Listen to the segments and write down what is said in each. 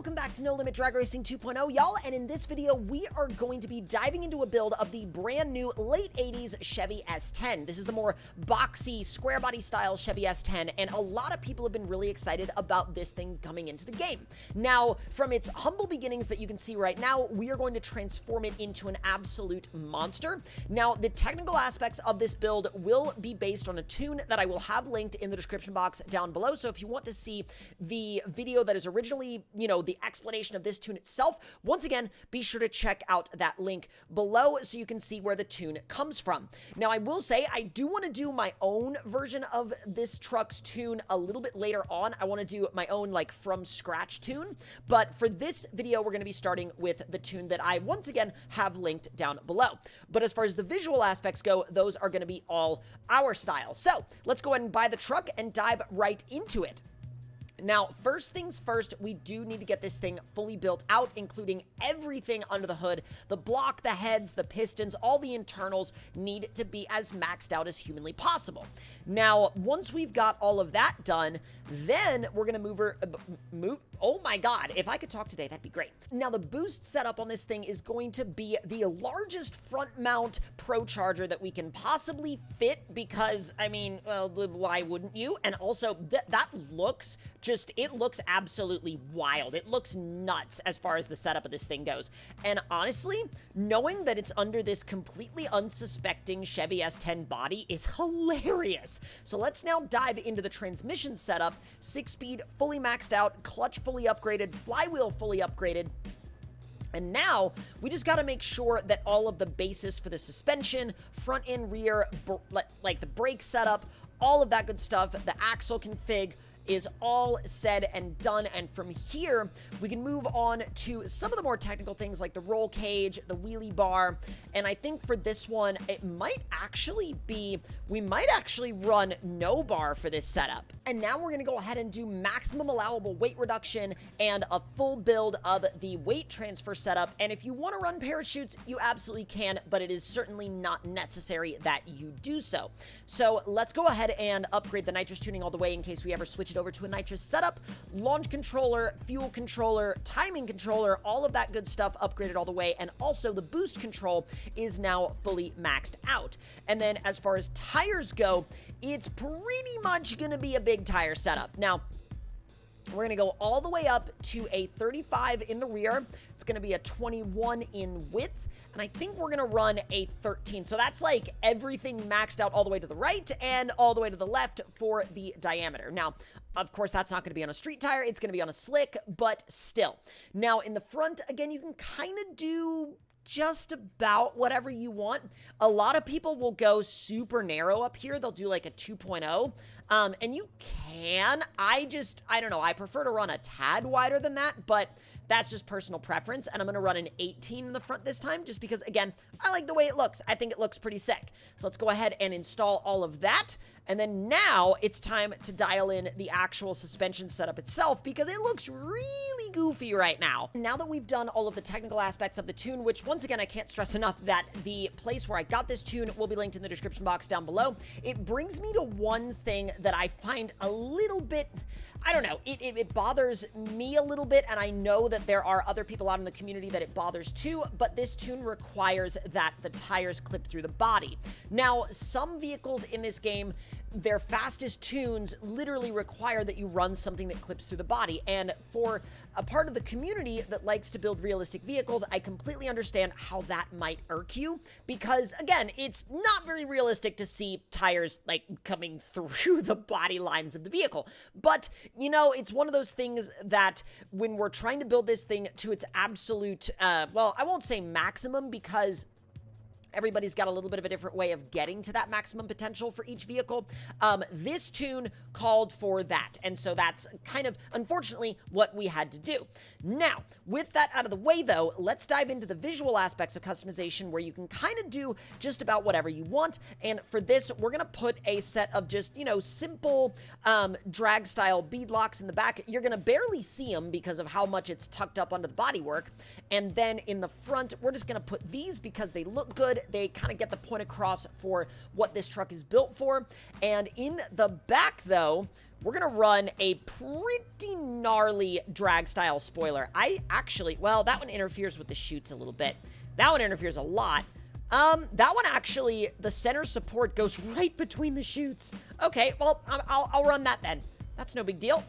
welcome back to No Limit Drag Racing 2.0, y'all, and in this video, we are going to be diving into a build of the brand new late 80s Chevy S10. This is the more boxy, square body style Chevy S10, and a lot of people have been really excited about this thing coming into the game. Now, from its humble beginnings that you can see right now, we are going to transform it into an absolute monster. Now, the technical aspects of this build will be based on a tune that I will have linked in the description box down below, so if you want to see the video that is originally, the explanation of this tune itself, once again, be sure to check out that link below so you can see where the tune comes from. Now, I will say, I do want to do my own version of this truck's tune a little bit later on. I want to do my own, from scratch tune, but for this video, we're going to be starting with the tune that I, once again, have linked down below. But as far as the visual aspects go, those are going to be all our style. So, let's go ahead and buy the truck and dive right into it. Now, first things first, we do need to get this thing fully built out, including everything under the hood. The block, the heads, the pistons, all the internals need to be as maxed out as humanly possible. Now, once we've got all of that done, then we're going to move. Oh my god, if I could talk today, that'd be great. Now, the boost setup on this thing is going to be the largest front mount Pro Charger that we can possibly fit because, well, why wouldn't you? And also, that looks it looks absolutely wild. It looks nuts as far as the setup of this thing goes. And honestly, knowing that it's under this completely unsuspecting Chevy S10 body is hilarious. So let's now dive into the transmission setup. 6-speed, fully maxed out, clutch fully upgraded, flywheel fully upgraded. And now, we just gotta make sure that all of the basis for the suspension, front and rear, like the brake setup, all of that good stuff, the axle config, is all said and done, and from here, we can move on to some of the more technical things like the roll cage, the wheelie bar, and I think for this one, it might actually be, we might actually run no bar for this setup. And now we're gonna go ahead and do maximum allowable weight reduction and a full build of the weight transfer setup, and if you wanna run parachutes, you absolutely can, but it is certainly not necessary that you do so. So let's go ahead and upgrade the nitrous tuning all the way in case we ever switch it over to a nitrous setup. Launch controller, fuel controller, timing controller, all of that good stuff upgraded all the way, and also the boost control is now fully maxed out. And then as far as tires go, it's pretty much gonna be a big tire setup. Now, we're going to go all the way up to a 35 in the rear. It's going to be a 21 in width, and I think we're going to run a 13. So that's like everything maxed out all the way to the right and all the way to the left for the diameter. Now, of course, that's not going to be on a street tire. It's going to be on a slick, but still. Now, in the front, again, you can kind of do just about whatever you want. A lot of people will go super narrow up here. They'll do like a 2.0. And you can. I don't know. I prefer to run a tad wider than that, but that's just personal preference, and I'm going to run an 18 in the front this time, just because, again, I like the way it looks. I think it looks pretty sick. So let's go ahead and install all of that, and then now it's time to dial in the actual suspension setup itself, because it looks really goofy right now. Now that we've done all of the technical aspects of the tune, which, once again, I can't stress enough that the place where I got this tune will be linked in the description box down below, it brings me to one thing that I find a little bit, I don't know, it bothers me a little bit, and I know that there are other people out in the community that it bothers too, but this tune requires that the tires clip through the body. Now, some vehicles in this game, their fastest tunes literally require that you run something that clips through the body, and for a part of the community that likes to build realistic vehicles, I completely understand how that might irk you, because, again, it's not very realistic to see tires, coming through the body lines of the vehicle, but, it's one of those things that when we're trying to build this thing to its absolute, well, I won't say maximum, because everybody's got a little bit of a different way of getting to that maximum potential for each vehicle. This tune called for that, and so that's kind of, unfortunately, what we had to do. Now, with that out of the way, though, let's dive into the visual aspects of customization, where you can kind of do just about whatever you want, and for this, we're going to put a set of just, simple drag-style bead locks in the back. You're going to barely see them because of how much it's tucked up under the bodywork, and then in the front, we're just going to put these because they look good, they kind of get the point across for what this truck is built for. And in the back, though, we're going to run a pretty gnarly drag-style spoiler. Well, that one interferes with the chutes a little bit. That one interferes a lot. That one actually, the center support goes right between the chutes. Okay, well, I'll run that then. That's no big deal.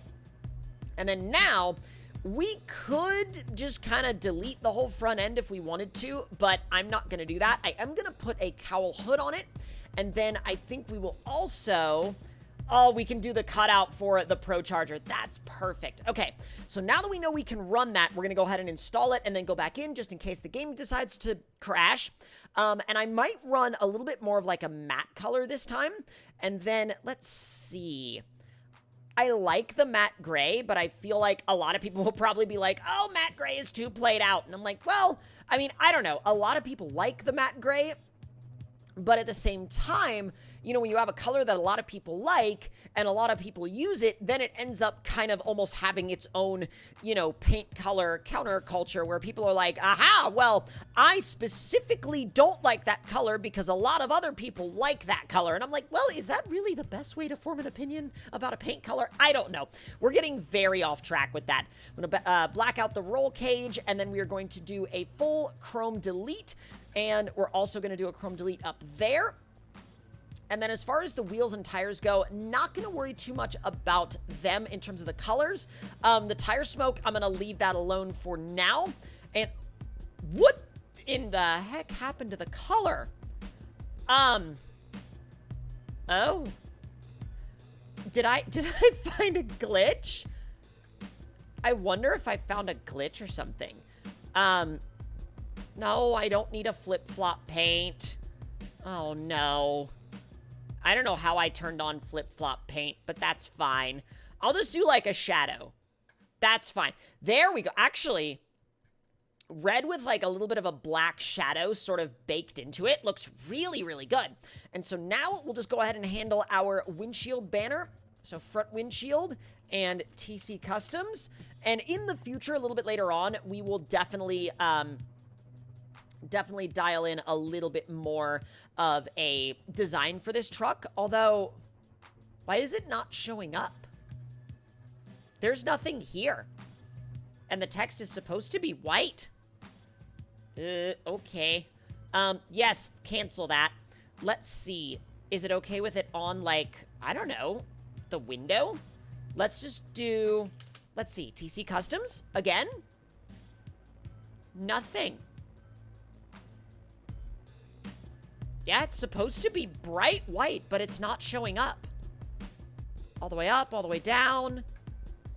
And then now, we could just kind of delete the whole front end if we wanted to, but I'm not going to do that. I am going to put a cowl hood on it, and then I think we will also... Oh, we can do the cutout for the Pro Charger. That's perfect. Okay, so now that we know we can run that, we're going to go ahead and install it and then go back in just in case the game decides to crash. And I might run a little bit more of like a matte color this time. And then, let's see. I like the matte gray, but I feel like a lot of people will probably be like, oh, matte gray is too played out. And I'm like, well, I mean, I don't know. A lot of people like the matte gray. But at the same time, you know, when you have a color that a lot of people like and a lot of people use it, then it ends up kind of almost having its own, you know, paint color counterculture where people are like, aha, well, I specifically don't like that color because a lot of other people like that color. And I'm like, well, is that really the best way to form an opinion about a paint color? I don't know. We're getting very off track with that. I'm going to black out the roll cage, and then we are going to do a full chrome delete. And we're also going to do a chrome delete up there. And then as far as the wheels and tires go, not going to worry too much about them in terms of the colors. The tire smoke, I'm going to leave that alone for now. And what in the heck happened to the color? Oh. Did I find a glitch? I wonder if I found a glitch or something. No, I don't need a flip-flop paint. Oh, no. I don't know how I turned on flip-flop paint, but that's fine. I'll just do, like, a shadow. That's fine. There we go. Actually, red with, like, a little bit of a black shadow sort of baked into it looks really, really good. And so now we'll just go ahead and handle our windshield banner. So front windshield and TC Customs. And in the future, a little bit later on, we will definitely dial in a little bit more of a design for this truck. Although, why is it not showing up? There's nothing here. And the text is supposed to be white. Okay. Yes, cancel that. Let's see. Is it okay with it on, like, I don't know, the window? Let's just do, let's see, TC Customs again? Nothing. Yeah, it's supposed to be bright white, but it's not showing up. All the way up, all the way down,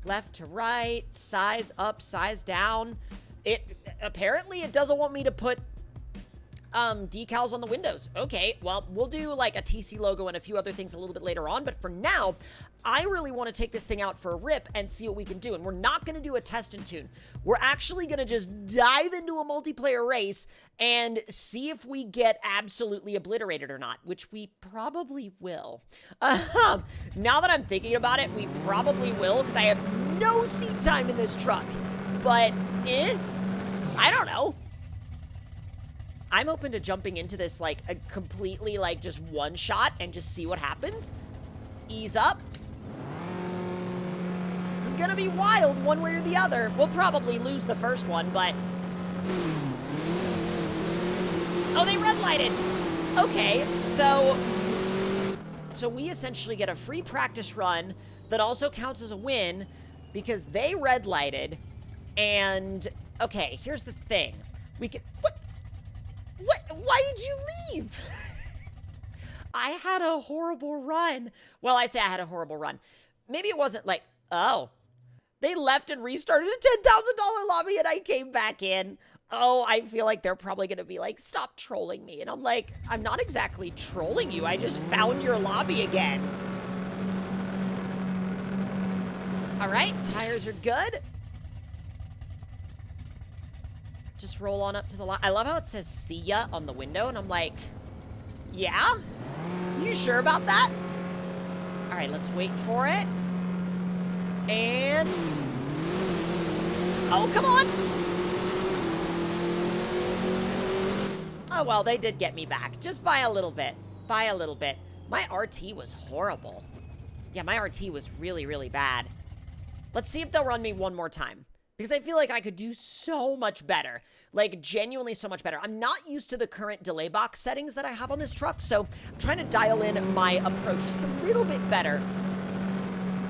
left to right, size up, size down. Apparently it doesn't want me to put decals on the windows. Okay, well, we'll do like a TC logo and a few other things a little bit later on, but for now, I really want to take this thing out for a rip and see what we can do. And we're not going to do a test and tune. We're actually going to just dive into a multiplayer race and see if we get absolutely obliterated or not, which we probably will. Now that I'm thinking about it, we probably will, because I have no seat time in this truck. But, I don't know. I'm open to jumping into this, like, a completely, like, just one shot and just see what happens. Let's ease up. This is gonna be wild one way or the other. We'll probably lose the first one, but... Oh, they red lighted. Okay, so we essentially get a free practice run that also counts as a win because they red lighted. And, okay, here's the thing. We can... What? Why did you leave? I had a horrible run. Well, I say I had a horrible run. Maybe it wasn't like, oh, they left and restarted a $10,000 lobby and I came back in. Oh, I feel like they're probably going to be like, stop trolling me. And I'm like, I'm not exactly trolling you. I just found your lobby again. All right, tires are good. Just roll on up to the lot. I love how it says see ya on the window, and I'm like, yeah? You sure about that? All right, let's wait for it. And... oh, come on! Oh, well, they did get me back. Just by a little bit. By a little bit. My RT was horrible. Yeah, my RT was really, really bad. Let's see if they'll run me one more time. Because I feel like I could do so much better. Like, genuinely so much better. I'm not used to the current delay box settings that I have on this truck, so I'm trying to dial in my approach just a little bit better.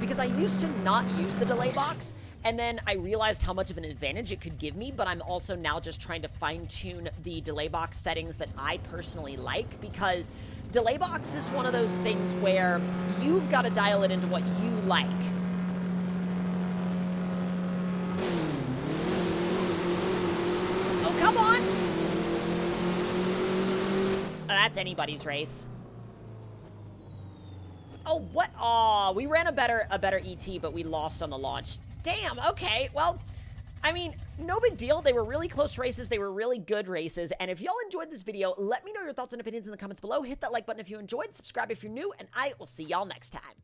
Because I used to not use the delay box, and then I realized how much of an advantage it could give me, but I'm also now just trying to fine-tune the delay box settings that I personally like, because delay box is one of those things where you've got to dial it into what you like. Oh, come on! Oh, that's anybody's race. Oh, what? Aw, we ran a better ET, but we lost on the launch. Damn, okay, well, I mean, no big deal. They were really close races. They were really good races. And if y'all enjoyed this video, let me know your thoughts and opinions in the comments below. Hit that like button if you enjoyed, subscribe if you're new, and I will see y'all next time.